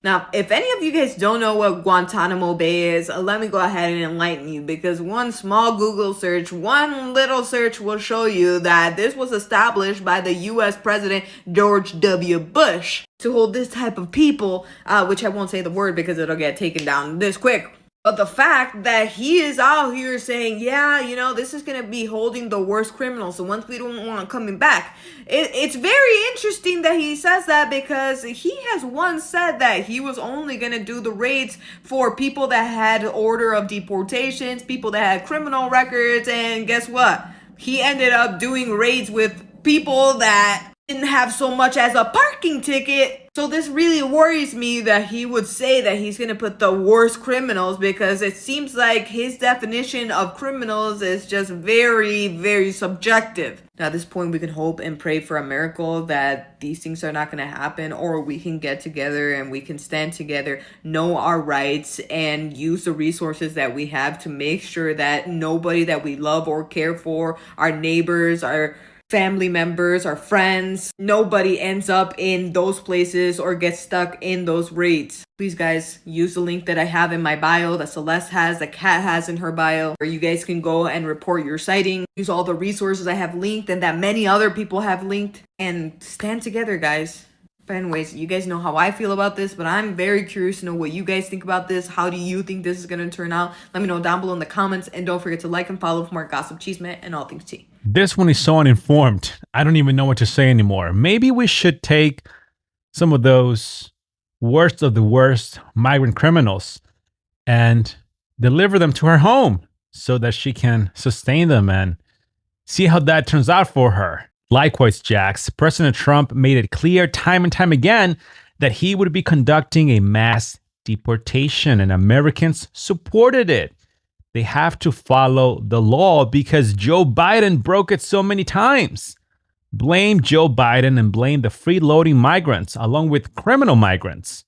Now, if any of you guys don't know what Guantanamo Bay is, let me go ahead and enlighten you, because one small Google search, one little search will show you that this was established by the U.S. President George W. Bush to hold this type of people, which I won't say the word because it'll get taken down this quick. But the fact that he is out here saying, yeah, you know, this is going to be holding the worst criminals, the ones we don't want coming back. It's very interesting that he says that, because he has once said that he was only going to do the raids for people that had order of deportations, people that had criminal records. And guess what? He ended up doing raids with people that didn't have so much as a parking ticket. So this really worries me that he would say that he's going to put the worst criminals, because it seems like his definition of criminals is just very, very subjective. Now, at this point, we can hope and pray for a miracle that these things are not going to happen, or we can get together and we can stand together, know our rights, and use the resources that we have to make sure that nobody that we love or care for, our neighbors, our family members, our friends, nobody ends up in those places or gets stuck in those raids. Please, guys, use the link that I have in my bio, that Celeste has, that Kat has in her bio, where you guys can go and report your sighting. Use all the resources I have linked and that many other people have linked, and stand together, guys. But anyways, you guys know how I feel about this, but I'm very curious to know what you guys think about this. How do you think this is going to turn out? Let me know down below in the comments, and don't forget to like and follow for more gossip, chisme, and all things tea. This one is so uninformed. I don't even know what to say anymore. Maybe we should take some of those worst of the worst migrant criminals and deliver them to her home so that she can sustain them and see how that turns out for her. Likewise, Jax, President Trump made it clear time and time again that he would be conducting a mass deportation, and Americans supported it. They have to follow the law because Joe Biden broke it so many times. Blame Joe Biden and blame the freeloading migrants, along with criminal migrants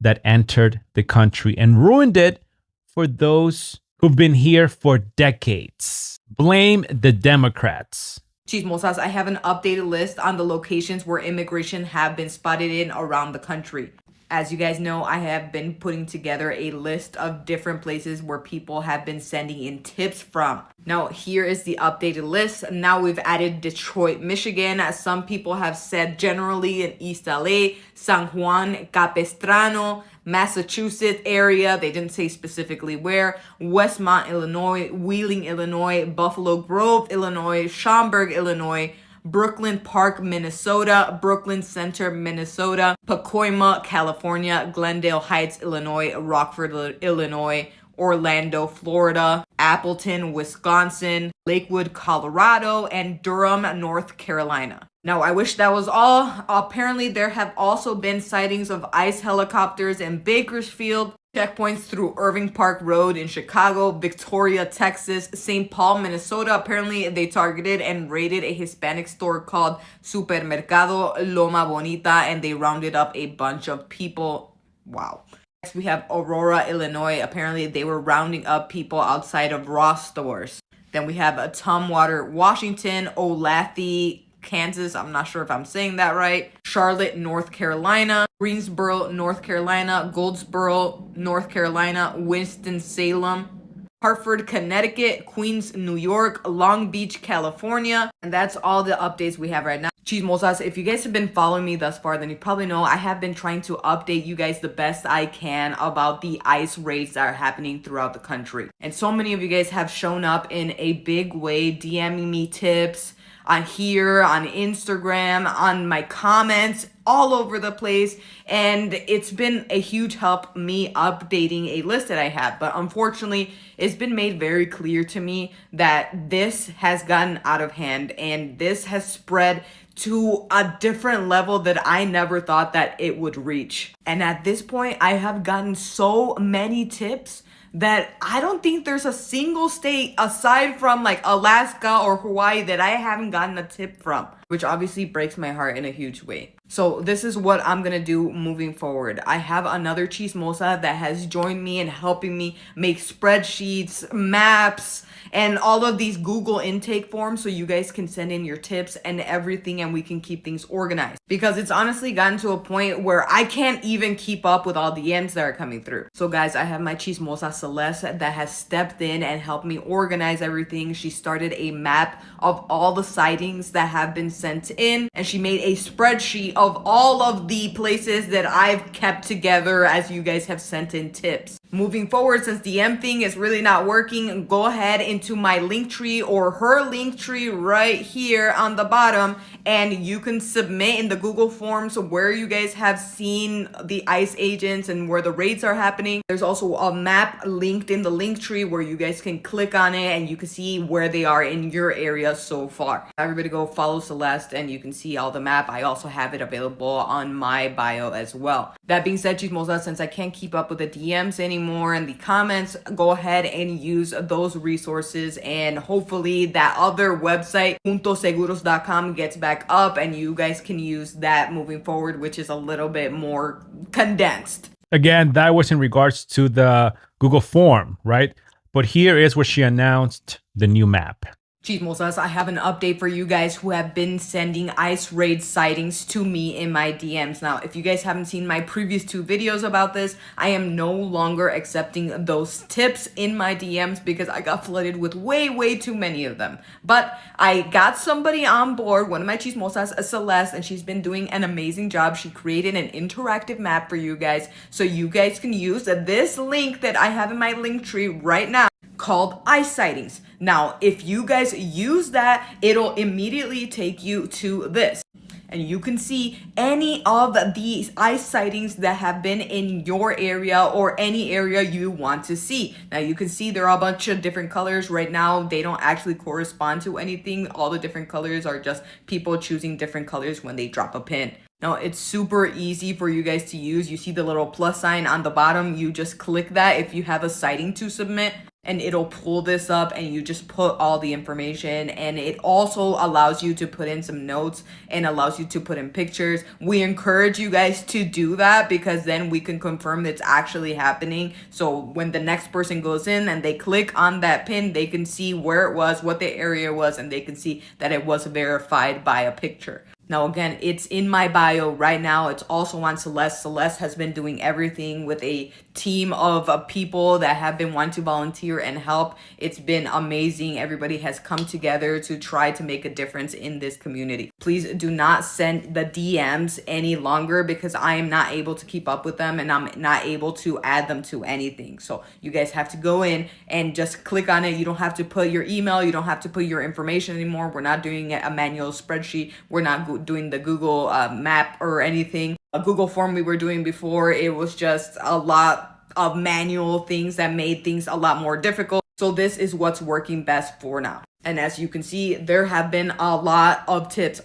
that entered the country and ruined it for those who've been here for decades. Blame the Democrats. Chismosas, I have an updated list on the locations where immigration have been spotted in around the country. As you guys know, I have been putting together a list of different places where people have been sending in tips from. Now, here is the updated list. Now we've added Detroit, Michigan. As some people have said, generally in East LA, San Juan, Capistrano, Massachusetts area. They didn't say specifically where. Westmont, Illinois, Wheeling, Illinois, Buffalo Grove, Illinois, Schaumburg, Illinois, Brooklyn Park, Minnesota, Brooklyn Center, Minnesota, Pacoima, California, Glendale Heights, Illinois, Rockford, Illinois, Orlando, Florida, Appleton, Wisconsin, Lakewood, Colorado, and Durham, North Carolina. Now, I wish that was all. Apparently, there have also been sightings of ICE helicopters in Bakersfield, checkpoints through Irving Park Road in Chicago, Victoria, Texas, St. Paul, Minnesota. Apparently, they targeted and raided a Hispanic store called Supermercado Loma Bonita, and they rounded up a bunch of people. Wow. Next, we have Aurora, Illinois. Apparently, they were rounding up people outside of Ross stores. Then we have Tumwater, Washington, Olathe, Kansas, I'm not sure if I'm saying that right, Charlotte, North Carolina, Greensboro, North Carolina, Goldsboro, North Carolina, Winston-Salem, Hartford, Connecticut, Queens, New York, Long Beach, California. And that's all the updates we have right now. Chismosas, if you guys have been following me thus far, then you probably know I have been trying to update you guys the best I can about the ICE raids that are happening throughout the country. And so many of you guys have shown up in a big way, DMing me tips, on here, on Instagram, on my comments, all over the place. And it's been a huge help me updating a list that I have. But unfortunately, it's been made very clear to me that this has gotten out of hand and this has spread to a different level that I never thought that it would reach. And at this point, I have gotten so many tips that I don't think there's a single state aside from like Alaska or Hawaii that I haven't gotten a tip from, which obviously breaks my heart in a huge way. So this is what I'm gonna do moving forward. I have another chismosa that has joined me in helping me make spreadsheets, maps, and all of these Google intake forms so you guys can send in your tips and everything and we can keep things organized. Because it's honestly gotten to a point where I can't even keep up with all the DMs that are coming through. So guys, I have my chismosa Celeste that has stepped in and helped me organize everything. She started a map of all the sightings that have been sent in, and she made a spreadsheet of all of the places that I've kept together as you guys have sent in tips. Moving forward, since the M thing is really not working, go ahead into my link tree or her link tree right here on the bottom, and you can submit in the Google Forms where you guys have seen the ICE agents and where the raids are happening. There's also a map linked in the link tree where you guys can click on it and you can see where they are in your area so far. Everybody go follow Celeste and you can see all the map. I also have it available on my bio as well. That being said, Chismosa, since I can't keep up with the DMs anymore and the comments, go ahead and use those resources, and hopefully that other website, puntoseguros.com, gets back up and you guys can use that moving forward, which is a little bit more condensed. Again, that was in regards to the Google form, right? But here is where she announced the new map. Chismosas, I have an update for you guys who have been sending ICE raid sightings to me in my DMs. Now, if you guys haven't seen my previous 2 videos about this, I am no longer accepting those tips in my DMs because I got flooded with way too many of them. But I got somebody on board, one of my chismosas, Celeste, and she's been doing an amazing job. She created an interactive map for you guys so you guys can use this link that I have in my link tree right now called ICE sightings. Now, if you guys use that, it'll immediately take you to this. And you can see any of these ICE sightings that have been in your area or any area you want to see. Now, you can see there are a bunch of different colors. Right now, they don't actually correspond to anything. All the different colors are just people choosing different colors when they drop a pin. Now, it's super easy for you guys to use. You see the little plus sign on the bottom. You just click that if you have a sighting to submit, and it'll pull this up and you just put all the information. And it also allows you to put in some notes and allows you to put in pictures. We encourage you guys to do that because then we can confirm that it's actually happening. So when the next person goes in and they click on that pin, they can see where it was, what the area was, and they can see that it was verified by a picture. Now, again, it's in my bio right now. It's also on Celeste. Celeste has been doing everything with a team of people that have been wanting to volunteer and help. It's been amazing. Everybody has come together to try to make a difference in this community. Please do not send the DMs any longer because I am not able to keep up with them and I'm not able to add them to anything. So you guys have to go in and just click on it. You don't have to put your email. You don't have to put your information anymore. We're not doing a manual spreadsheet. We're not doing the Google map or anything. A Google form we were doing before, it was just a lot of manual things that made things a lot more difficult. So this is what's working best for now. And as you can see, there have been a lot of tips.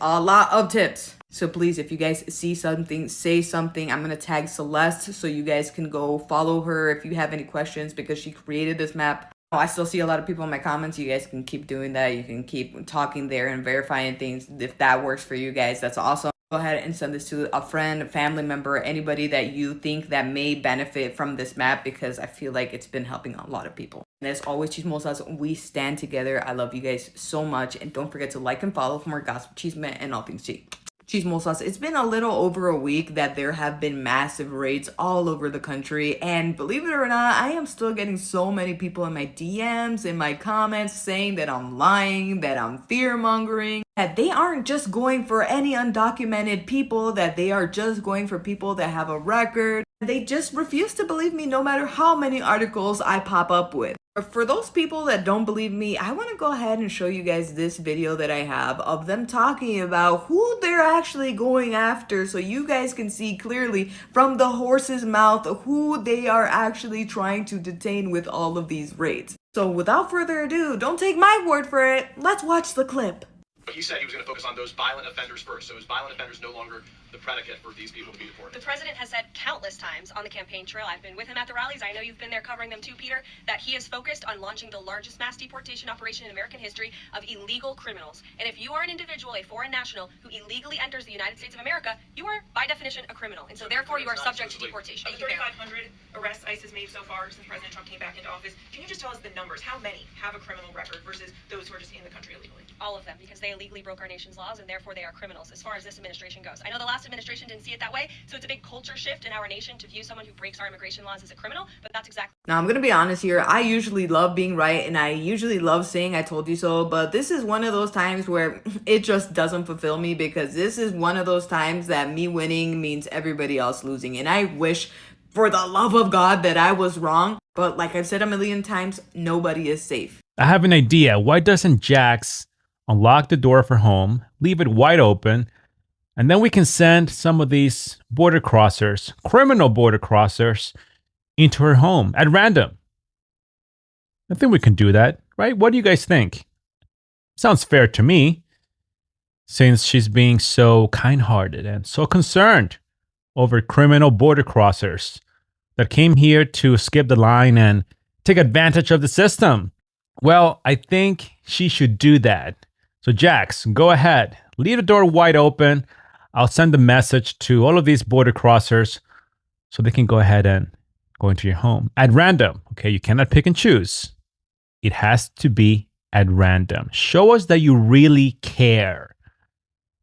So please, if you guys see something, say something. I'm going to tag Celeste so you guys can go follow her if you have any questions because she created this map. I still see a lot of people in my comments. You guys can keep doing that. You can keep talking there and verifying things. If that works for you guys, that's awesome. Go ahead and send this to a friend, a family member, anybody that you think that may benefit from this map because I feel like it's been helping a lot of people. And as always, chismosas, we stand together. I love you guys so much. And don't forget to like and follow for more gossip, chisme, and all things tea. Chismosas, it's been a little over a week that there have been massive raids all over the country, and believe it or not, I am still getting so many people in my DMs, in my comments, saying that I'm lying, that I'm fear-mongering, that they aren't just going for any undocumented people, that they are just going for people that have a record. They just refuse to believe me no matter how many articles I pop up with. For those people that don't believe me, I want to go ahead and show you guys this video that I have of them talking about who they're actually going after so you guys can see clearly from the horse's mouth who they are actually trying to detain with all of these raids. So without further ado, don't take my word for it. Let's watch the clip. He said he was going to focus on those violent offenders first. So is violent offenders no longer the predicate for these people to be deported? The president has said countless times on the campaign trail, I've been with him at the rallies, I know you've been there covering them too, Peter, that he is focused on launching the largest mass deportation operation in American history of illegal criminals. And if you are an individual, a foreign national, who illegally enters the United States of America, you are, by definition, a criminal. And so therefore, you are subject to deportation. Of the 3,500 arrests ICE has made so far since President Trump came back into office, can you just tell us the numbers? How many have a criminal record versus those who are just in the country illegally? All of them, because they illegally broke our nation's laws, and therefore they are criminals as far as this administration goes. I know the last administration didn't see it that way, so it's a big culture shift in our nation to view someone who breaks our immigration laws as a criminal, but that's exactly... Now, I'm going to be honest here. I usually love being right, and I usually love saying I told you so, but this is one of those times where it just doesn't fulfill me because this is one of those times that me winning means everybody else losing, and I wish for the love of God that I was wrong. But like I've said a million times, nobody is safe. I have an idea. Why doesn't Jax unlock the door of her home, leave it wide open, and then we can send some of these border crossers, criminal border crossers, into her home at random? I think we can do that, right? What do you guys think? Sounds fair to me, since she's being so kind-hearted and so concerned over criminal border crossers that came here to skip the line and take advantage of the system. Well, I think she should do that. So Jax, go ahead. Leave the door wide open. I'll send a message to all of these border crossers so they can go ahead and go into your home at random. Okay, you cannot pick and choose. It has to be at random. Show us that you really care.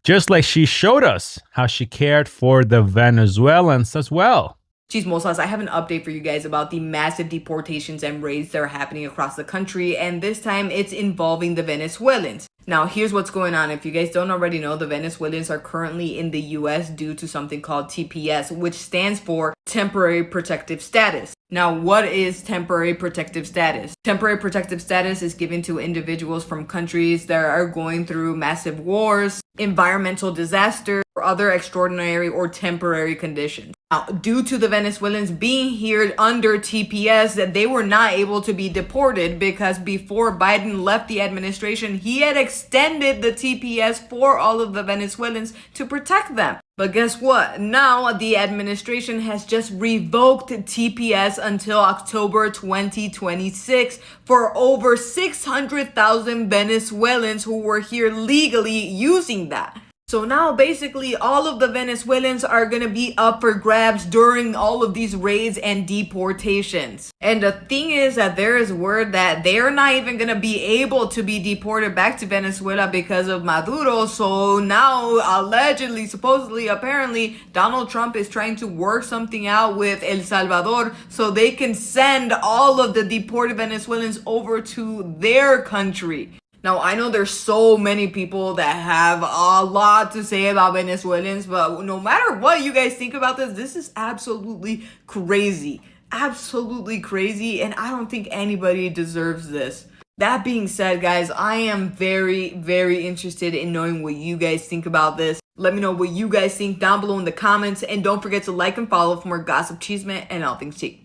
Just like she showed us how she cared for the Venezuelans as well. Chismosas, I have an update for you guys about the massive deportations and raids that are happening across the country, and this time it's involving the Venezuelans. Now, here's what's going on. If you guys don't already know, the Venezuelans are currently in the US due to something called TPS, which stands for Temporary Protective Status. Now, what is temporary protective status? Temporary protective status is given to individuals from countries that are going through massive wars, environmental disaster, or other extraordinary or temporary conditions. Now, due to the Venezuelans being here under TPS, that they were not able to be deported because before Biden left the administration, he had extended the TPS for all of the Venezuelans to protect them. But guess what? Now the administration has just revoked TPS until October 2026 for over 600,000 Venezuelans who were here legally using that. So now basically all of the Venezuelans are going to be up for grabs during all of these raids and deportations. And the thing is that there is word that they're not even going to be able to be deported back to Venezuela because of Maduro. So now allegedly, supposedly, apparently, Donald Trump is trying to work something out with El Salvador so they can send all of the deported Venezuelans over to their country. Now, I know there's so many people that have a lot to say about Venezuelans, but no matter what you guys think about this is absolutely crazy. Absolutely crazy, and I don't think anybody deserves this. That being said, guys, I am very, very interested in knowing what you guys think about this. Let me know what you guys think down below in the comments, and don't forget to like and follow for more gossip, chisme, and all things tea.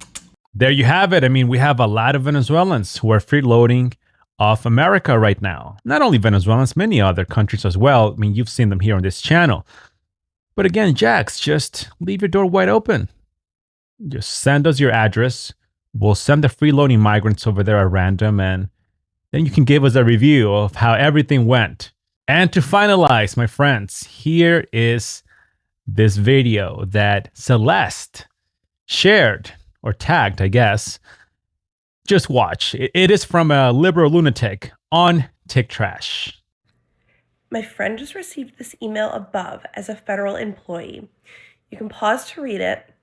There you have it. I mean, we have a lot of Venezuelans who are freeloading off America right now. Not only Venezuelans, many other countries as well. I mean, you've seen them here on this channel. But again, Jax, just leave your door wide open. Just send us your address. We'll send the freeloading migrants over there at random, and then you can give us a review of how everything went. And to finalize, my friends, here is this video that Celeste shared, or tagged, I guess. Just watch. It is from a liberal lunatic on TikTrash. My friend just received this email above as a federal employee. You can pause to read it,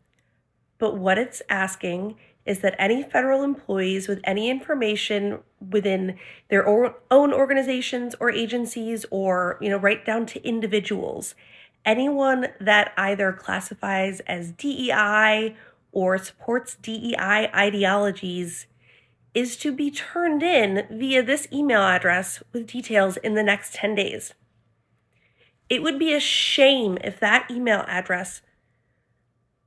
but what it's asking is that any federal employees with any information within their own organizations or agencies or, right down to individuals, anyone that either classifies as DEI or supports DEI ideologies is to be turned in via this email address with details in the next 10 days. It would be a shame if that email address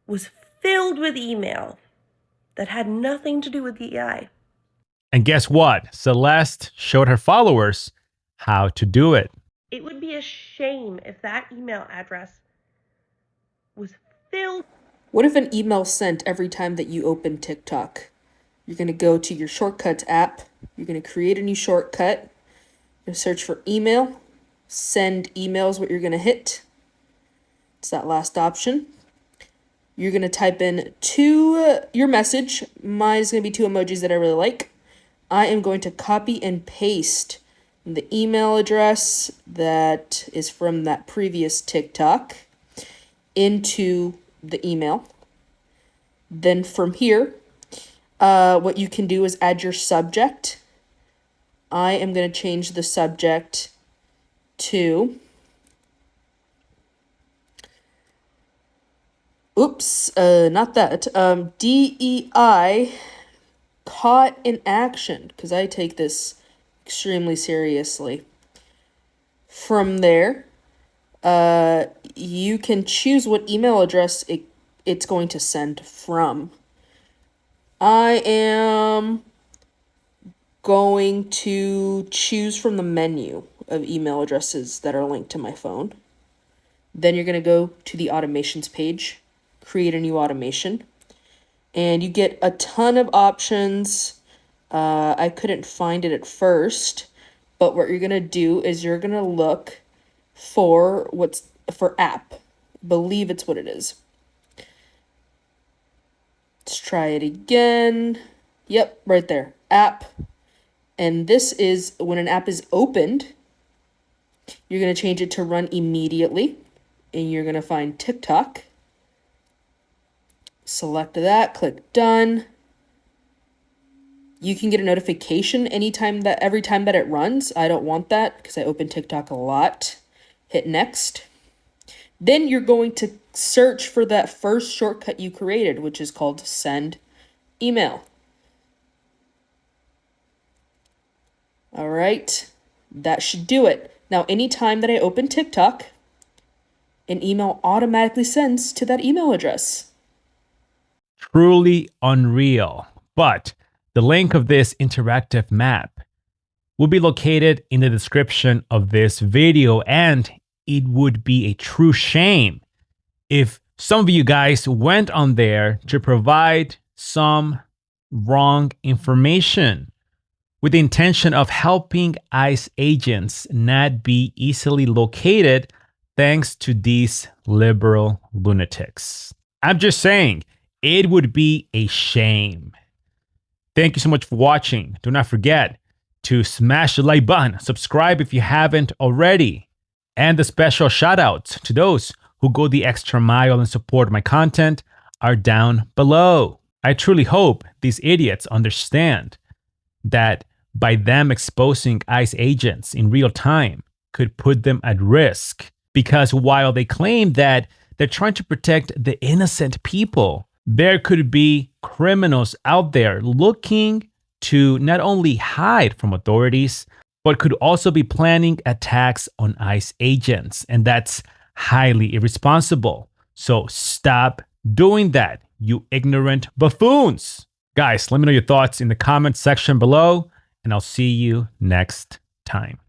was filled with email that had nothing to do with DEI. And guess what? Celeste showed her followers how to do it. It would be a shame if that email address was filled. What if an email sent every time that you open TikTok? You're going to go to your shortcuts app. You're going to create a new shortcut. You're going to search for email. Send emails, what you're going to hit. It's that last option. You're going to type in your message. Mine is going to be 2 emojis that I really like. I am going to copy and paste the email address that is from that previous TikTok into the email. Then from here, what you can do is add your subject. I am going to change the subject to Not that. DEI caught in action, because I take this extremely seriously. From there, you can choose what email address it's going to send from. I am going to choose from the menu of email addresses that are linked to my phone. Then you're going to go to the automations page, create a new automation, and you get a ton of options. I couldn't find it at first, but what you're going to do is you're going to look for app. I believe it's what it is. Let's try it again. Yep, right there, app. And this is when an app is opened, you're going to change it to run immediately. And you're going to find TikTok. Select that, click done. You can get a notification every time that it runs. I don't want that because I open TikTok a lot. Hit next. Then you're going to search for that first shortcut you created, which is called send email. All right, that should do it. Now, anytime that I open TikTok, an email automatically sends to that email address. Truly unreal. But the link of this interactive map will be located in the description of this video, and it would be a true shame if some of you guys went on there to provide some wrong information with the intention of helping ICE agents not be easily located thanks to these liberal lunatics. I'm just saying, it would be a shame. Thank you so much for watching. Do not forget to smash the like button, subscribe if you haven't already, and the special shout outs to those who go the extra mile and support my content are down below. I truly hope these idiots understand that by them exposing ICE agents in real time could put them at risk. Because while they claim that they're trying to protect the innocent people, there could be criminals out there looking to not only hide from authorities, but could also be planning attacks on ICE agents. And that's highly irresponsible. So stop doing that, you ignorant buffoons. Guys, let me know your thoughts in the comment section below, and I'll see you next time.